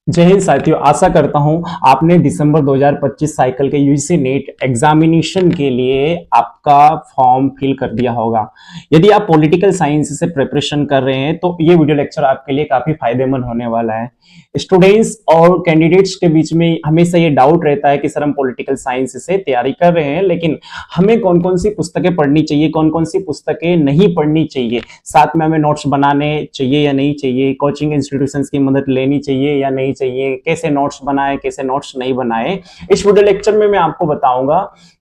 जय हिंद साथियों, आशा करता हूं आपने दिसंबर 2025 साइकिल के यूजीसी नेट एग्जामिनेशन के लिए आपका फॉर्म फिल कर दिया होगा। यदि आप पॉलिटिकल साइंस से प्रिपरेशन कर रहे हैं तो ये वीडियो लेक्चर आपके लिए काफी फायदेमंद होने वाला है। स्टूडेंट्स और कैंडिडेट्स के बीच में हमेशा ये डाउट रहता है कि सर हम पॉलिटिकल साइंस से तैयारी कर रहे हैं, लेकिन हमें कौन कौन सी पुस्तकें पढ़नी चाहिए, कौन कौन सी पुस्तकें नहीं पढ़नी चाहिए, साथ में हमें नोट्स बनाने चाहिए या नहीं चाहिए, कोचिंग इंस्टीट्यूशंस की मदद लेनी चाहिए या नहीं चाहिए, कैसे नोट्स बनाए कैसे नोट्स नहीं बनाए। इस वीडियो लेक्चर में मैं आपको बताऊंगा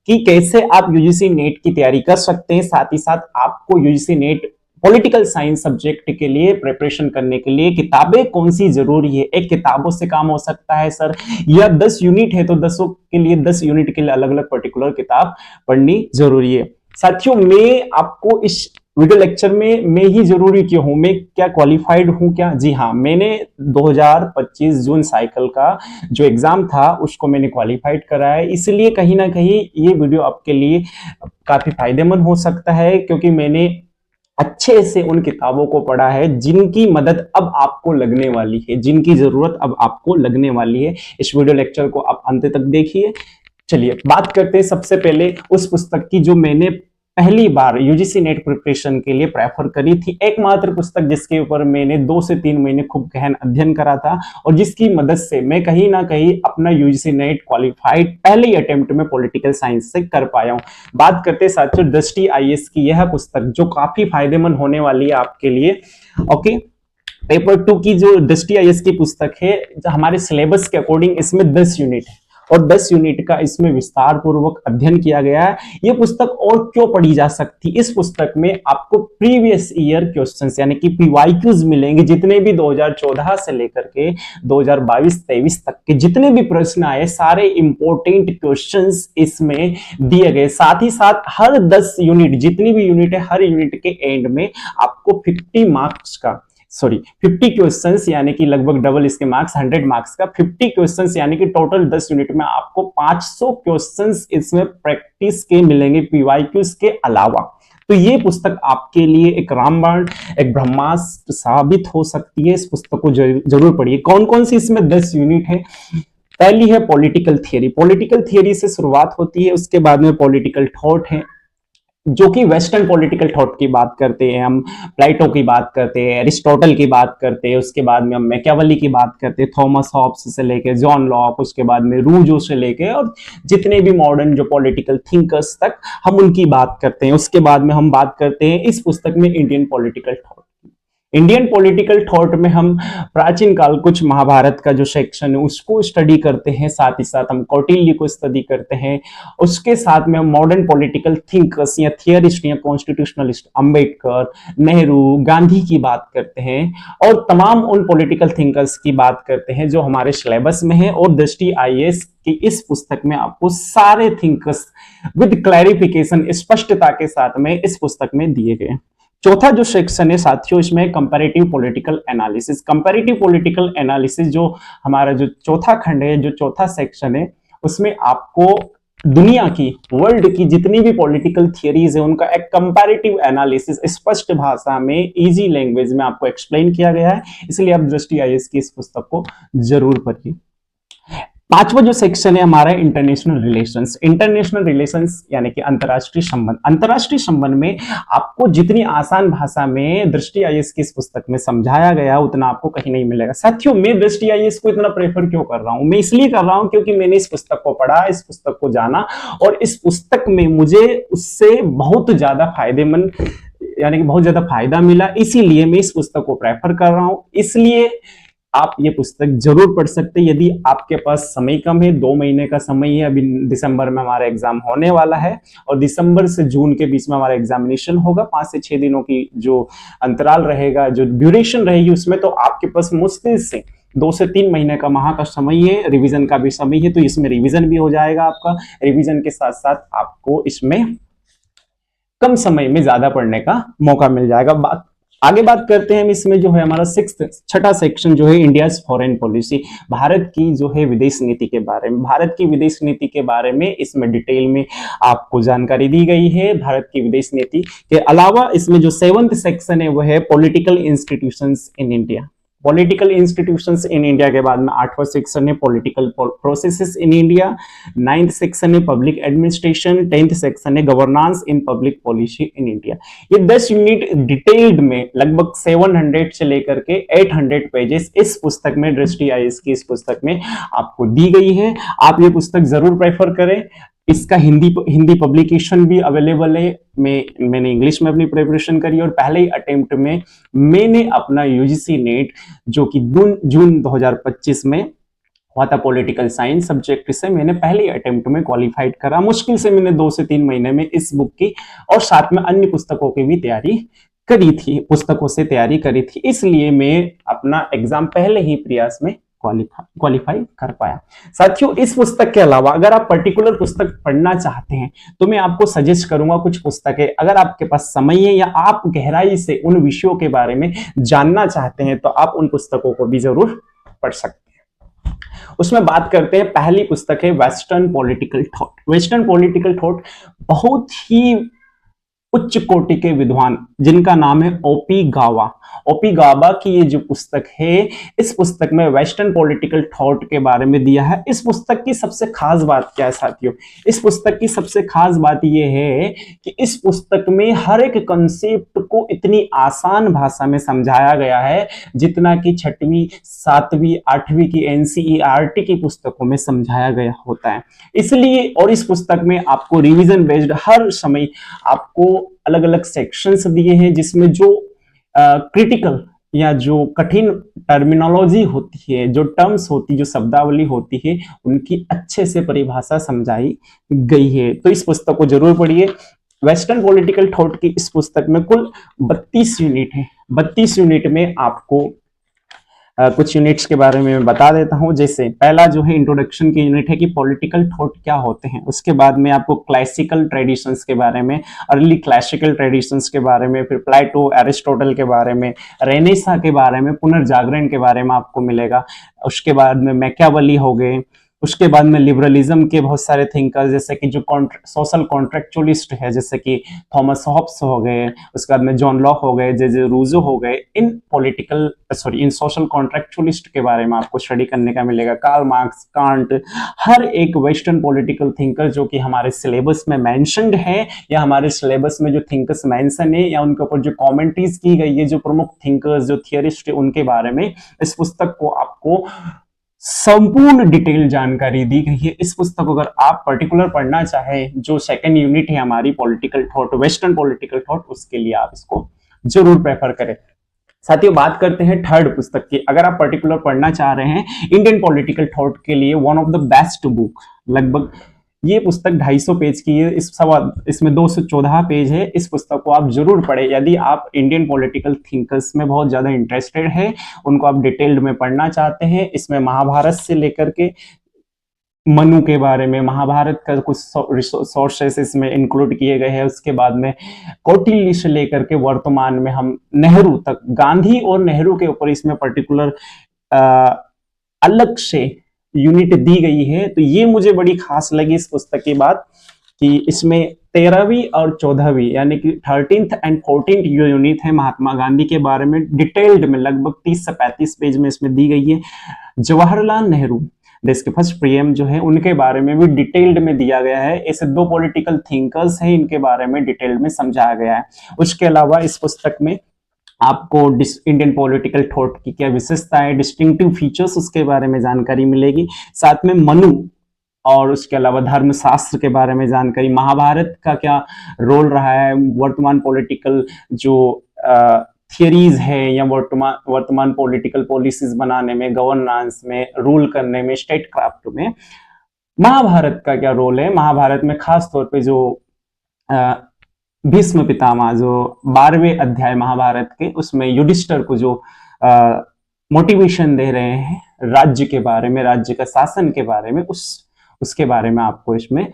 कि कैसे आप यूजीसी नेट की तैयारी कर सकते हैं। साथ ही साथ आपको UGC net political science subject के लिए प्रिपरेशन करने के लिए किताबें कौन सी जरूरी है। एक किताबों से काम हो सकता है सर, या 10 यूनिट है तो 10 के लिए 10 यूनिट के लिए अलग अलग पर्टिकुलर किताब पढ़नी जरूरी है। साथियों, मैं आपको इस वीडियो लेक्चर में मैं ही जरूरी क्यों हूं, मैं क्या क्वालिफाइड हूं क्या? जी हाँ, मैंने 2025 जून साइकिल का जो एग्जाम था उसको मैंने क्वालिफाइड करा है, इसलिए कहीं ना कहीं ये वीडियो आपके लिए काफी फायदेमंद हो सकता है, क्योंकि मैंने अच्छे से उन किताबों को पढ़ा है जिनकी मदद अब आपको लगने वाली है, जिनकी जरूरत अब आपको लगने वाली है। इस वीडियो लेक्चर को आप अंत तक देखिए। चलिए बात करते हैं सबसे पहले उस पुस्तक की जो मैंने पहली बार यूजीसी नेट प्रिपरेशन के लिए प्रेफर करी थी। एकमात्र पुस्तक जिसके ऊपर मैंने 2 से 3 महीने खूब गहन अध्ययन करा था और जिसकी मदद से मैं कहीं ना कहीं अपना यूजीसी नेट क्वालिफाइड पहले ही अटेम्प्ट में पॉलिटिकल साइंस से कर पाया हूं। बात करते हैं साथियों दृष्टि आईएएस की यह पुस्तक जो काफी फायदेमंद होने वाली है आपके लिए। ओके, पेपर 2 की जो दृष्टि आईएएस की पुस्तक है, हमारे सिलेबस के अकॉर्डिंग इसमें 10 यूनिट है और 10 यूनिट का इसमें विस्तार पूर्वक अध्ययन किया गया है। यह पुस्तक और क्यों पढ़ी जा सकती? इस पुस्तक में आपको प्रीवियस ईयर क्वेश्चंस यानी कि पीवाईक्यूज मिलेंगे, जितने भी 2014 से लेकर के 2022-23 तक के जितने भी प्रश्न आए सारे इंपॉर्टेंट क्वेश्चंस इसमें दिए गए। साथ ही साथ हर 10 यूनिट जितनी भी यूनिट है, हर यूनिट के एंड में आपको 50 क्वेश्चंस यानी कि लगभग डबल इसके मार्क्स 100 मार्क्स का 50 क्वेश्चंस यानी कि टोटल 10 यूनिट में आपको 500 क्वेश्चंस इसमें प्रैक्टिस के मिलेंगे पीवाईक्यूज के अलावा। तो ये पुस्तक आपके लिए एक रामबाण, एक ब्रह्मास्त्र साबित हो सकती है। इस पुस्तक को जरूर पढ़िए। कौन कौन सी इसमें 10 यूनिट है? पहली है पॉलिटिकल थियरी। पॉलिटिकल थियरी से शुरुआत होती है, उसके बाद में पॉलिटिकल थॉट है जो कि वेस्टर्न पॉलिटिकल थॉट की बात करते हैं, हम प्लेटो की बात करते हैं, एरिस्टोटल की बात करते हैं, उसके बाद में हम मैकियावेली की बात करते हैं, थॉमस हॉब्स से लेके जॉन लॉक, उसके बाद में रूजो से लेके और जितने भी मॉडर्न जो पॉलिटिकल थिंकर्स तक हम उनकी बात करते हैं। उसके बाद में हम बात करते हैं इस पुस्तक में Indian political thought. Indian political thought में हम प्राचीन काल कुछ महाभारत का जो सेक्शन है उसको स्टडी करते हैं, साथ ही साथ हम कौटिल्य को स्टडी करते हैं। उसके साथ में हम मॉडर्न पॉलिटिकल थिंकर्स या थियरिस्ट या कॉन्स्टिट्यूशनलिस्ट अंबेडकर, नेहरू, गांधी की बात करते हैं और तमाम उन पॉलिटिकल थिंकर्स की बात करते हैं जो हमारे सिलेबस में है। और दृष्टि आईएएस की इस पुस्तक में आपको सारे थिंकर्स विद क्लैरिफिकेशन स्पष्टता के साथ में इस पुस्तक में दिए गए। चौथा जो सेक्शन है साथियों, इसमें comparative political analysis. Comparative political analysis जो हमारा जो चौथा खंड है, जो चौथा सेक्शन है, उसमें आपको दुनिया की, वर्ल्ड की जितनी भी पॉलिटिकल थियरीज है उनका एक कंपैरेटिव एनालिसिस स्पष्ट भाषा में, इजी लैंग्वेज में आपको एक्सप्लेन किया गया है। इसलिए आप दृष्टि आईएएस की इस पुस्तक को जरूर पढ़िए। पांचवा जो सेक्शन है हमारा इंटरनेशनल रिलेशंस। इंटरनेशनल रिलेशंस यानी कि अंतरराष्ट्रीय संबंध। अंतरराष्ट्रीय संबंध में आपको जितनी आसान भाषा में दृष्टि आईएएस की इस पुस्तक में समझाया गया उतना आपको कहीं नहीं मिलेगा। साथियों, मैं दृष्टि आईएएस को इतना प्रेफर क्यों कर रहा हूं? मैं इसलिए कर रहा हूं क्योंकि मैंने इस पुस्तक को पढ़ा, इस पुस्तक को जाना और इस पुस्तक में मुझे उससे बहुत ज्यादा फायदेमंद यानी कि बहुत ज्यादा फायदा मिला, इसीलिए मैं इस पुस्तक को प्रेफर कर रहा हूं। इसलिए आप ये पुस्तक जरूर पढ़ सकते हैं यदि आपके पास समय कम है। 2 महीने का समय है, अभी दिसंबर में हमारा एग्जाम होने वाला है और दिसंबर से जून के बीच में हमारा एग्जामिनेशन होगा। 5 से 6 दिनों की जो अंतराल रहेगा, जो ड्यूरेशन रहेगी उसमें तो आपके पास मुश्किल से 2 से 3 महीने का माह का समय है, रिवीजन का भी समय है, तो इसमें रिवीजन भी हो जाएगा आपका। रिवीजन के साथ साथ आपको इसमें कम समय में ज्यादा पढ़ने का मौका मिल जाएगा। आगे बात करते हैं हम इसमें जो है हमारा छठा सेक्शन जो है इंडिया फॉरेन पॉलिसी। भारत की जो है विदेश नीति के बारे में, भारत की विदेश नीति के बारे में इसमें डिटेल में आपको जानकारी दी गई है। भारत की विदेश नीति के अलावा इसमें जो 7th सेक्शन है वो है political institutions in India. Political institutions in India के बाद में 8वां सेक्शन है political processes in India, 9th section है पब्लिक एडमिनिस्ट्रेशन, 10th सेक्शन है governance in public policy in India. ये 10 यूनिट डिटेल्ड में लगभग 700 से लेकर के 800 पेजेस इस पुस्तक में, दृष्टि आईएएस की इस पुस्तक में आपको दी गई है। आप ये पुस्तक जरूर प्रेफर करें। इसका हिंदी पब्लिकेशन भी अवेलेबल है। मैंने इंग्लिश में अपनी प्रिपरेशन करी और पहले ही अटेम्प्ट में मैंने अपना यूजीसी नेट जो कि जून 2025 में हुआ था पॉलिटिकल साइंस सब्जेक्ट से, मैंने पहले अटेम्प्ट में क्वालिफाइड करा। मुश्किल से मैंने 2 से 3 महीने में इस बुक की और साथ में अन्य पुस्तकों की भी तैयारी करी थी, पुस्तकों से तैयारी करी थी, इसलिए मैं अपना एग्जाम पहले ही प्रयास में क्वालिफाई कर पाया। साथियों, इस पुस्तक के अलावा अगर आप पर्टिकुलर पुस्तक पढ़ना चाहते हैं तो मैं आपको सजेस्ट करूंगा कुछ पुस्तकें। अगर आपके पास समय है या आप गहराई से उन विषयों के बारे में जानना चाहते हैं तो आप उन पुस्तकों को भी जरूर पढ़ सकते हैं। उसमें बात करते हैं, पहली पुस्तक है western political thought. Western political thought बहुत ही उच्च कोटि के विद्वान जिनका नाम है ओपी गावा। ओपी गावा की ये जो पुस्तक है, इस पुस्तक में वेस्टर्न पॉलिटिकल थॉट के बारे में दिया है। इस पुस्तक की सबसे खास बात क्या है साथियों? इस पुस्तक की सबसे खास बात ये है कि इस पुस्तक में हर एक कंसेप्ट को इतनी आसान भाषा में समझाया गया है जितना कि 6वीं 7वीं 8वीं की एनसीईआरटी की पुस्तकों में समझाया गया होता है। इसलिए और इस पुस्तक में आपको रिवीजन बेस्ड हर समय आपको अलग अलग सेक्शंस दिए हैं जिसमें जो क्रिटिकल या जो कठिन टर्मिनोलॉजी होती है, जो टर्म्स होती है, जो शब्दावली होती है, उनकी अच्छे से परिभाषा समझाई गई है। तो इस पुस्तक को जरूर पढ़िए। वेस्टर्न पॉलिटिकल थॉट की इस पुस्तक में कुल 32 यूनिट है। 32 यूनिट में आपको कुछ यूनिट्स के बारे में मैं बता देता हूं। जैसे पहला जो है इंट्रोडक्शन की यूनिट है कि पॉलिटिकल थॉट क्या होते हैं। उसके बाद में आपको क्लासिकल ट्रेडिशंस के बारे में, अर्ली क्लासिकल ट्रेडिशंस के बारे में, फिर प्लेटो एरिस्टोटल के बारे में, रेनेसा के बारे में, पुनर्जागरण के बारे में आपको मिलेगा। उसके बाद में मैकियावेली हो गए। उसके बाद में लिबरलिज्म के बहुत सारे थिंकर्स जैसे कि जो सोशल कॉन्ट्रेक्चुअलिस्ट है जैसे कि थॉमस हॉब्स हो गए। उसके बाद में जॉन लॉक हो गए, जे रूसो हो गए। इन सोशल कॉन्ट्रेक्चुअलिस्ट के बारे में आपको स्टडी करने का मिलेगा। कार्ल मार्क्स, कांट, हर एक वेस्टर्न पॉलिटिकल थिंकर जो कि हमारे सिलेबस में मेंशन्ड है या हमारे सिलेबस में जो थिंकर्स मेंशन है या उनके ऊपर जो कमेंट्रीज की गई है, जो प्रमुख थिंकर्स, जो थियरिस्ट है, उनके बारे में इस पुस्तक को आपको संपूर्ण डिटेल जानकारी दी गई है। इस पुस्तक को अगर आप पर्टिकुलर पढ़ना चाहें, जो सेकंड यूनिट है हमारी political thought, western political thought, उसके लिए आप इसको जरूर प्रेफर करें। साथियों, बात करते हैं थर्ड पुस्तक की। अगर आप पर्टिकुलर पढ़ना चाह रहे हैं इंडियन पॉलिटिकल थॉट के लिए, one of the best book, लगभग ये पुस्तक 250 पेज की है। इसमें 214 पेज है। इस पुस्तक को आप जरूर पढ़ें यदि आप इंडियन पॉलिटिकल थिंकर्स में बहुत ज्यादा इंटरेस्टेड है, उनको आप डिटेल्ड में पढ़ना चाहते हैं। इसमें महाभारत से लेकर के मनु के बारे में, महाभारत का कुछ सोर्सेस इसमें इंक्लूड किए गए हैं। उसके बाद में कौटिल्य से लेकर के वर्तमान में हम नेहरू तक, गांधी और नेहरू के ऊपर इसमें पर्टिकुलर अलग से यूनिट दी गई है। तो ये मुझे बड़ी खास लगी इस पुस्तक की बात कि इसमें 13वीं और 14वीं यानी कि 13th एंड 14th यूनिट है महात्मा गांधी के बारे में डिटेल्ड में लगभग 30 से 35 पेज में इसमें दी गई है। जवाहरलाल नेहरू, देश के फर्स्ट पीएम जो है, उनके बारे में भी डिटेल्ड में दिया गया है। ऐसे 2 पॉलिटिकल थिंकर्स हैं, इनके बारे में डिटेल्ड में समझाया गया है। उसके अलावा इस पुस्तक में आपको इंडियन पॉलिटिकल थॉट की क्या विशेषता है, डिस्टिंक्टिव फीचर्स, उसके बारे में जानकारी मिलेगी। साथ में मनु और उसके अलावा धर्मशास्त्र के बारे में जानकारी, महाभारत का क्या रोल रहा है, वर्तमान पॉलिटिकल जो थियरीज है या वर्तमान पॉलिटिकल पॉलिसीज बनाने में, गवर्नेंस में, रूल करने में, स्टेट क्राफ्ट में महाभारत का क्या रोल है। महाभारत में खास तौर पे जो भीष्म पितामह, जो 12वें अध्याय महाभारत के, उसमें युधिष्ठिर को जो मोटिवेशन दे रहे हैं राज्य के बारे में, राज्य का शासन के बारे में, उसके बारे में आपको इसमें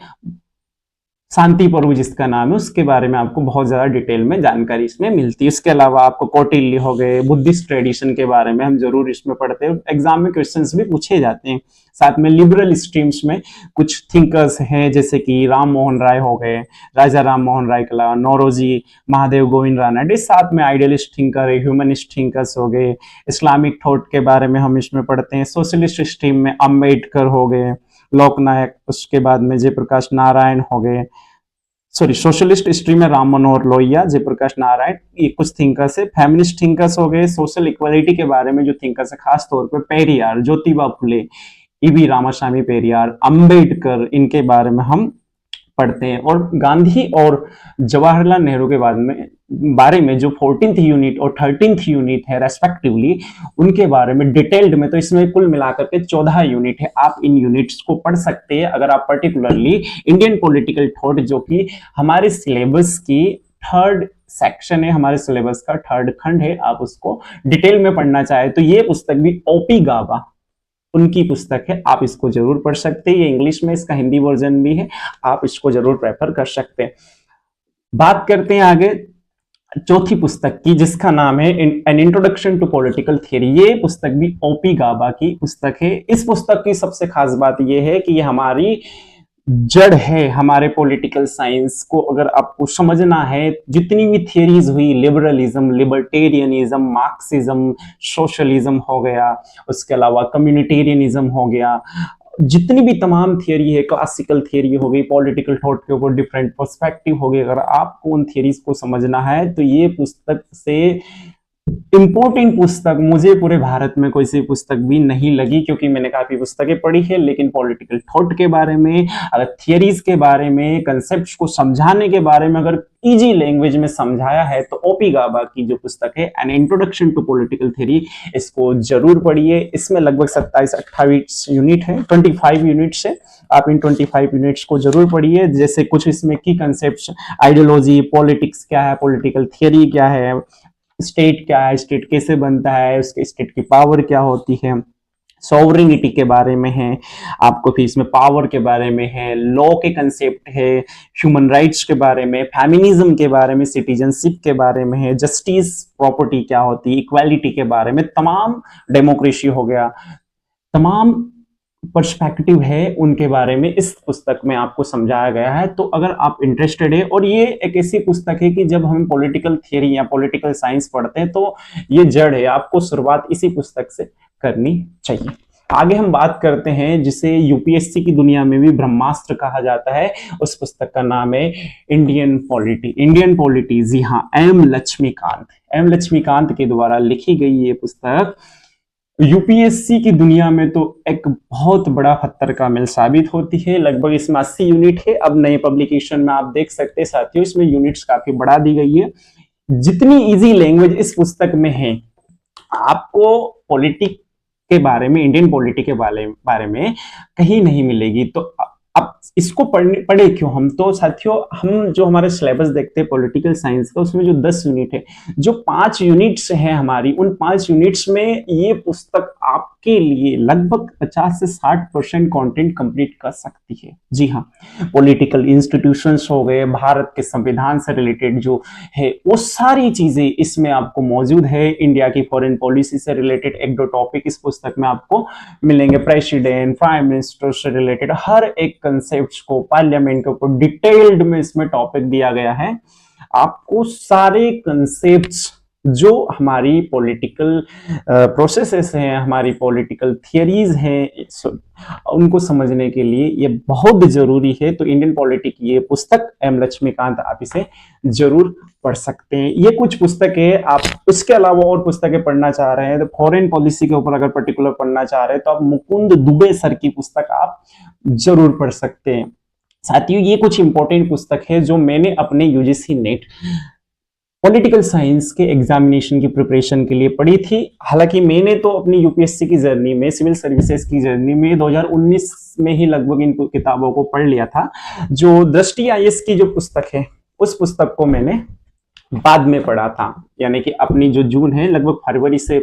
शांति पर्व जिसका नाम है, उसके बारे में आपको बहुत ज्यादा डिटेल में जानकारी इसमें मिलती है। इसके अलावा आपको कौटिल्य हो गए, बुद्धिस्ट ट्रेडिशन के बारे में हम जरूर इसमें पढ़ते हैं, एग्जाम में क्वेश्चंस भी पूछे जाते हैं। साथ में लिबरल स्ट्रीम्स में कुछ थिंकर्स हैं, जैसे कि राम मोहन राय हो गए, राजा राम मोहन राय के अलावा नौरोजी, महादेव गोविंद रानडे। साथ में आइडियलिस्ट थिंकर है, ह्यूमनिस्ट थिंकर्स हो गए, इस्लामिक थॉट के बारे में हम इसमें पढ़ते हैं। सोशलिस्ट स्ट्रीम में अम्बेडकर हो गए, लोकनायक, उसके बाद में जयप्रकाश नारायण हो गए, सॉरी सोशलिस्ट हिस्ट्री में राम मनोहर लोहिया, जयप्रकाश नारायण, ये कुछ थिंकर्स है। फेमिनिस्ट थिंकर्स हो गए, सोशल इक्वालिटी के बारे में जो थिंकर्स है, खास तौर पे पेरियार, ज्योतिबा फुले, ईवी रामास्वामी पेरियार, अंबेडकर, इनके बारे में हम पढ़ते हैं। और गांधी और जवाहरलाल नेहरू के बारे में जो 14th यूनिट और 13th यूनिट है रेस्पेक्टिवली, उनके बारे में डिटेल्ड में, तो इसमें कुल मिलाकर के 14 यूनिट है। आप इन यूनिट्स को पढ़ सकते हैं अगर आप पर्टिकुलरली इंडियन पॉलिटिकल थॉट, जो कि हमारे सिलेबस की थर्ड सेक्शन है, हमारे सिलेबस का थर्ड खंड है, आप उसको डिटेल में पढ़ना चाहे तो ये पुस्तक भी ओपी गाबा उनकी पुस्तक है, आप इसको जरूर पढ़ सकते हैं। ये इंग्लिश में, इसका हिंदी वर्जन भी है, आप इसको जरूर प्रेफर कर सकते हैं। बात करते हैं आगे चौथी पुस्तक की, जिसका नाम है an introduction to political theory. ये पुस्तक भी ओपी गाबा की पुस्तक है। इस पुस्तक की सबसे खास बात यह है कि ये हमारी जड़ है हमारे पॉलिटिकल साइंस को। अगर आपको समझना है, जितनी भी थियरीज हुई, लिबरलिज्म, लिबर्टेरियनिज्म, मार्क्सिज्म, सोशलिज्म हो गया, उसके अलावा कम्युनिटेरियनिज्म हो गया, जितनी भी तमाम थियरी है, क्लासिकल थियरी हो गई, पॉलिटिकल थॉट के ऊपर डिफरेंट पर्सपेक्टिव हो गए, अगर आपको उन थियरीज को समझना है तो ये पुस्तक से इंपॉर्टेंट पुस्तक मुझे पूरे भारत में कोई सी पुस्तक भी नहीं लगी, क्योंकि मैंने काफी पुस्तकें पढ़ी है, लेकिन पॉलिटिकल थॉट के बारे में, अगर थियरीज के बारे में, कंसेप्ट्स को समझाने के बारे में अगर इजी लैंग्वेज में समझाया है तो ओपी गाबा की जो पुस्तक है an introduction to political theory, इसको जरूर पढ़िए। इसमें लगभग 27-28 यूनिट है, 25 यूनिट्स है, आप इन 25 यूनिट्स को जरूर पढ़िए। जैसे कुछ इसमें की कंसेप्ट, आइडियोलॉजी, पॉलिटिक्स क्या है, पॉलिटिकल थियरी क्या है, स्टेट क्या है, स्टेट कैसे बनता है, उसके स्टेट की पावर क्या होती है, सॉवरेनिटी के बारे में है, आपको फिर इसमें पावर के बारे में है, लॉ के कंसेप्ट है, ह्यूमन राइट्स के बारे में, फेमिनिज्म के बारे में, सिटीजनशिप के बारे में है, जस्टिस, प्रॉपर्टी क्या होती है, इक्वालिटी के बारे में, तमाम, डेमोक्रेसी हो गया, तमाम पर्सपेक्टिव है उनके बारे में इस पुस्तक में आपको समझाया गया है। तो अगर आप इंटरेस्टेड है, और ये एक ऐसी पुस्तक है कि जब हम पॉलिटिकल थियरी या पॉलिटिकल साइंस पढ़ते हैं तो ये जड़ है, आपको शुरुआत इसी पुस्तक से करनी चाहिए। आगे हम बात करते हैं जिसे यूपीएससी की दुनिया में भी ब्रह्मास्त्र कहा जाता है, उस पुस्तक का नाम है इंडियन पॉलिटी। जी हाँ, एम लक्ष्मीकांत के द्वारा लिखी गई ये पुस्तक यूपीएससी की दुनिया में तो एक बहुत बड़ा पत्थर का मिल साबित होती है। लगभग इसमें 80 यूनिट है। अब नए पब्लिकेशन में आप देख सकते हैं साथियों, इसमें यूनिट्स काफी बढ़ा दी गई है। जितनी इजी लैंग्वेज इस पुस्तक में है, आपको पॉलिटिक के बारे में, इंडियन पॉलिटिक के बारे में कहीं नहीं मिलेगी। तो अब इसको पढ़े क्यों हम? तो साथियों, हम जो हमारे सिलेबस देखते हैं पॉलिटिकल साइंस का, उसमें जो 10 यूनिट है, जो 5 यूनिट्स हैं हमारी, उन 5 यूनिट्स में ये पुस्तक आपके लिए लगभग 50 से 60% कंटेंट कंप्लीट कर सकती है। जी हाँ, पॉलिटिकल इंस्टीट्यूशंस हो गए, भारत के संविधान से रिलेटेड जो है वो सारी चीजें इसमें आपको मौजूद है। इंडिया की फॉरेन पॉलिसी से रिलेटेड 1-2 टॉपिक इस पुस्तक में आपको मिलेंगे। प्रेसिडेंट, प्राइम मिनिस्टर से रिलेटेड हर एक कंसेप्ट को, पार्लियामेंट के ऊपर डिटेल्ड में इसमें टॉपिक दिया गया है। आपको सारे कंसेप्ट्स जो हमारी पॉलिटिकल प्रोसेसेस हैं, हमारी पॉलिटिकल थियरीज हैं, उनको समझने के लिए ये बहुत जरूरी है। तो इंडियन पॉलिटिक ये पुस्तक एम लक्ष्मीकांत, आप इसे जरूर पढ़ सकते हैं। ये कुछ पुस्तक है। आप उसके अलावा और पुस्तकें पढ़ना चाह रहे हैं, तो फॉरेन पॉलिसी के ऊपर अगर पर्टिकुलर पढ़ना चाह रहे हैं तो आप मुकुंद दुबे सर की पुस्तक आप जरूर पढ़ सकते हैं। साथियों, ये कुछ इंपॉर्टेंट पुस्तक है जो मैंने अपने यूजीसी नेट पॉलिटिकल साइंस के एग्जामिनेशन की प्रिपरेशन के लिए पढ़ी थी। हालांकि मैंने तो अपनी यूपीएससी की जर्नी में, सिविल सर्विसेज की जर्नी में 2019 में ही लगभग इन किताबों को पढ़ लिया था। जो दृष्टि आईएएस की जो पुस्तक है, उस पुस्तक को मैंने बाद में पढ़ा था, यानी कि अपनी जो जून है लगभग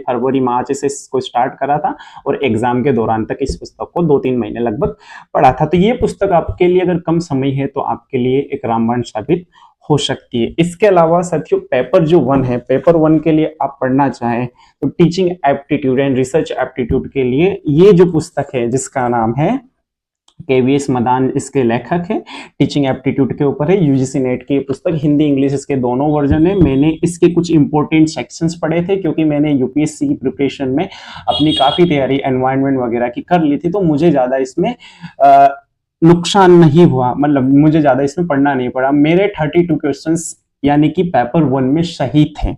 फरवरी मार्च से इसको स्टार्ट करा था और एग्जाम के दौरान तक इस पुस्तक को 2-3 महीने लगभग पढ़ा था। तो ये पुस्तक आपके लिए अगर कम समय है तो आपके लिए एक रामबाण साबित हो सकती है। इसके अलावा साथियों पेपर जो 1 है, पेपर 1 के लिए आप पढ़ना चाहें तो teaching aptitude and research aptitude के लिए ये जो पुस्तक है जिसका नाम है केवीएस मदान इसके लेखक है, टीचिंग एप्टीट्यूड के ऊपर है, यूजीसी नेट की पुस्तक, हिंदी इंग्लिश इसके दोनों वर्जन है। मैंने इसके कुछ इंपॉर्टेंट सेक्शंस पढ़े थे क्योंकि मैंने यूपीएससी की प्रिपरेशन में अपनी काफी तैयारी एनवायरनमेंट वगैरह की कर ली थी, तो मुझे ज्यादा इसमें नुकसान नहीं हुआ, मतलब मुझे ज्यादा इसमें पढ़ना नहीं पड़ा। मेरे 32 क्वेश्चंस यानी कि पेपर 1 में सही थे।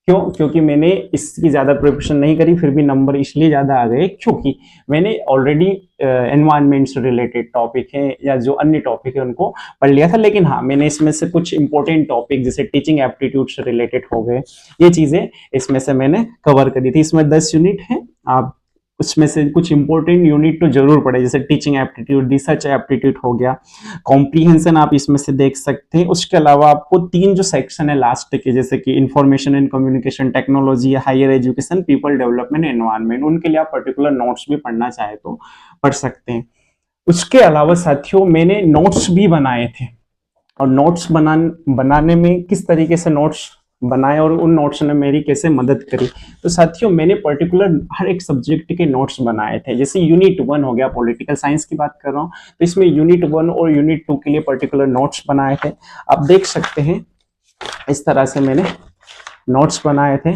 क्यों? क्योंकि मैंने इसकी ज्यादा प्रिपरेशन नहीं करी, फिर भी नंबर इसलिए ज्यादा आ गए क्योंकि मैंने ऑलरेडी एनवायरनमेंट से रिलेटेड टॉपिक है या जो अन्य टॉपिक है उनको पढ़ लिया था। लेकिन हाँ, मैंने इसमें से कुछ इंपॉर्टेंट टॉपिक जैसे टीचिंग एप्टीट्यूड से रिलेटेड हो गए, ये चीजें इसमें से मैंने कवर करी थी। इसमें 10 यूनिट है, आप उसमें से कुछ इंपॉर्टेंट यूनिट तो जरूर पढ़े, जैसे टीचिंग एप्टीट्यूड, रिसर्च एप्टीट्यूड हो गया, कॉम्प्रीहेंशन आप इसमें से देख सकते हैं। उसके अलावा आपको 3 जो सेक्शन है लास्ट के, जैसे कि information and communication technology, higher education, people development, environment, उनके लिए आप पर्टिकुलर नोट्स भी पढ़ना चाहे तो पढ़ सकते हैं। उसके अलावा साथियों मैंने नोट्स भी बनाए थे, और नोट्स बनाने में किस तरीके से नोट्स बनाए और उन नोट्स ने मेरी कैसे मदद करी, तो साथियों मैंने पर्टिकुलर हर एक सब्जेक्ट के नोट्स बनाए थे। जैसे यूनिट 1 हो गया, पॉलिटिकल साइंस की बात कर रहा हूँ, तो इसमें यूनिट 1 और यूनिट 2 के लिए पर्टिकुलर नोट्स बनाए थे। आप देख सकते हैं इस तरह से मैंने नोट्स बनाए थे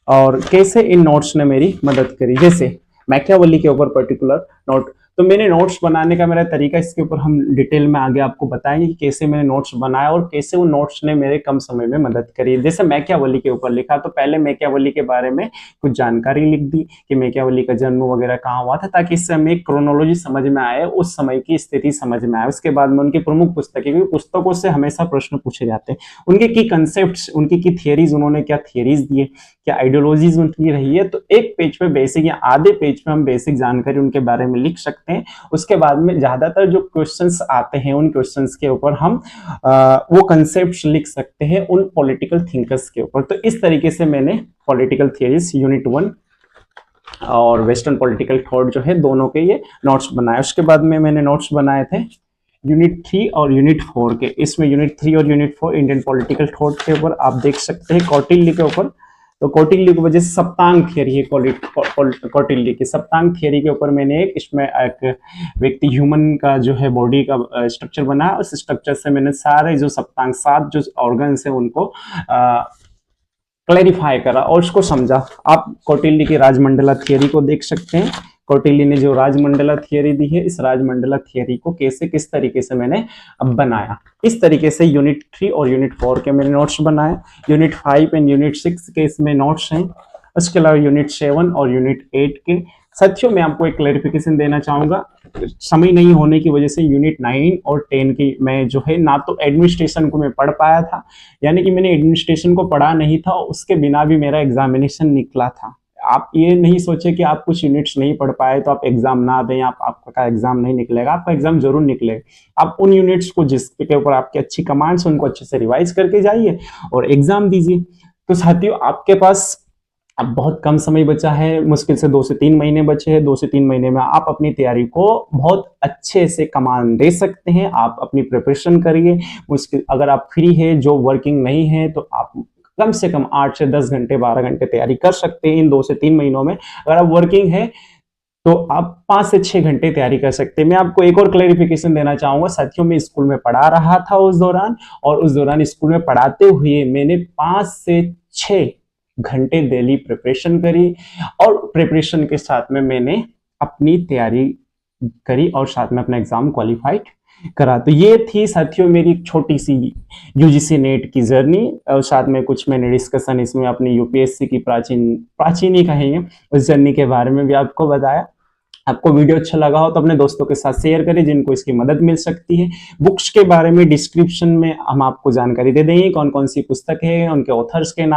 और कैसे इन नोट्स ने मेरी मदद करी। जैसे मैकियावेली के ऊपर पर्टिकुलर नोट, तो मैंने नोट्स बनाने का मेरा तरीका, इसके ऊपर हम डिटेल में आगे आपको बताएंगे कि कैसे मैंने नोट्स बनाया और कैसे वो नोट्स ने मेरे कम समय में मदद करी। जैसे मैकियावेली के ऊपर लिखा तो पहले मैकियावेली के बारे में कुछ जानकारी लिख दी कि मैकियावेली का जन्म वगैरह कहाँ हुआ था, ताकि इससे हमें क्रोनोलॉजी समझ में आए, उस समय की स्थिति समझ में आए। उसके बाद में उनकी प्रमुख पुस्तकें, क्योंकि पुस्तकों से हमेशा प्रश्न पूछे जाते हैं, उनके की कंसेप्ट, उनकी की थियरीज, उन्होंने क्या थियरीज दिए, क्या आइडियोलॉजीज उनकी रही है, तो एक पेज पे बेसिक या आधे पेज पे हम बेसिक जानकारी उनके बारे में लिख सकते हैं। उसके बाद में ज्यादातर जो क्वेश्चंस आते हैं उन क्वेश्चंस के ऊपर हम वो कंसेप्ट्स लिख सकते हैं उन पॉलिटिकल थिंकर्स के ऊपर। तो इस तरीके से मैंने पॉलिटिकल थियरीज यूनिट 1 और वेस्टर्न पॉलिटिकल थॉट जो है दोनों के ये नोट्स बनाए। उसके बाद में मैंने नोट्स बनाए थे यूनिट 3 और यूनिट 4 के। इसमें यूनिट 3 और यूनिट 4 इंडियन पॉलिटिकल थॉट के ऊपर आप देख सकते हैं, कौटिल्य के ऊपर। तो कौटिल्य की वजह से सप्तांग थियरी है, कौटिल्य की सप्तांग थियरी के ऊपर मैंने इसमें एक व्यक्ति ह्यूमन का जो है बॉडी का स्ट्रक्चर बनाया, उस स्ट्रक्चर से मैंने सारे जो सप्तांग 7 जो ऑर्गन्स है उनको क्लैरिफाई करा और उसको समझा। आप कौटिल्य की राजमंडला थियरी को देख सकते हैं, कौटिल्य ने जो राजमंडला थियरी दी है, इस राजमंडला थियरी को कैसे किस तरीके से मैंने अब बनाया। इस तरीके से यूनिट 3 और यूनिट 4 के मैंने नोट्स बनाए। यूनिट 5 एंड यूनिट 6 के इसमें नोट्स हैं। उसके अलावा यूनिट 7 और यूनिट 8 के। साथियों मैं आपको एक क्लैरिफिकेशन देना चाहूंगा, समय नहीं होने की वजह से यूनिट 9 और 10 की मैं जो है ना तो एडमिनिस्ट्रेशन को मैं पढ़ पाया था, यानी कि मैंने एडमिनिस्ट्रेशन को पढ़ा नहीं था, उसके बिना भी मेरा एग्जामिनेशन निकला था। आप ये नहीं सोचे कि आप कुछ यूनिट्स नहीं पढ़ पाए तो आप एग्जाम ना दें, आपका एग्जाम नहीं निकलेगा, आपका एग्जाम जरूर निकलेगा। आप उन यूनिट्स को जिसके ऊपर आपकी अच्छी कमांड्स उनको अच्छे से रिवाइज करके जाइए और एग्जाम दीजिए। तो साथियों आपके पास अब बहुत कम समय बचा है, मुश्किल से 2 से 3 महीने बचे हैं। 2 से 3 महीने में आप अपनी तैयारी को बहुत अच्छे से कमान दे सकते हैं। आप अपनी प्रिपरेशन करिए। मुश्किल अगर आप फ्री है, जो वर्किंग नहीं है, तो आप कम से कम 8 से 10 घंटे 12 घंटे तैयारी कर सकते हैं इन 2 से 3 महीनों में। अगर आप वर्किंग है तो आप 5 से 6 घंटे तैयारी कर सकते हैं। मैं आपको एक और क्लैरिफिकेशन देना चाहूंगा साथियों, मैं स्कूल में पढ़ा रहा था उस दौरान, और उस दौरान स्कूल में पढ़ाते हुए मैंने 5 से 6 घंटे डेली प्रिपरेशन करी, और प्रिपरेशन के साथ में मैंने अपनी तैयारी करी और साथ में अपना एग्जाम क्वालिफाइड करा। तो ये थी साथियों मेरी छोटी सी यूजीसी नेट की जर्नी, और साथ में कुछ मैंने डिस्कशन इसमें अपनी यूपीएससी की प्राचीन ही कहेंगे उस जर्नी के बारे में भी आपको बताया। आपको वीडियो अच्छा लगा हो तो अपने दोस्तों के साथ शेयर करें जिनको इसकी मदद मिल सकती है। बुक्स के बारे में डिस्क्रिप्शन में हम आपको जानकारी दे देंगे, कौन कौन सी पुस्तक है, उनके ऑथर्स के नाम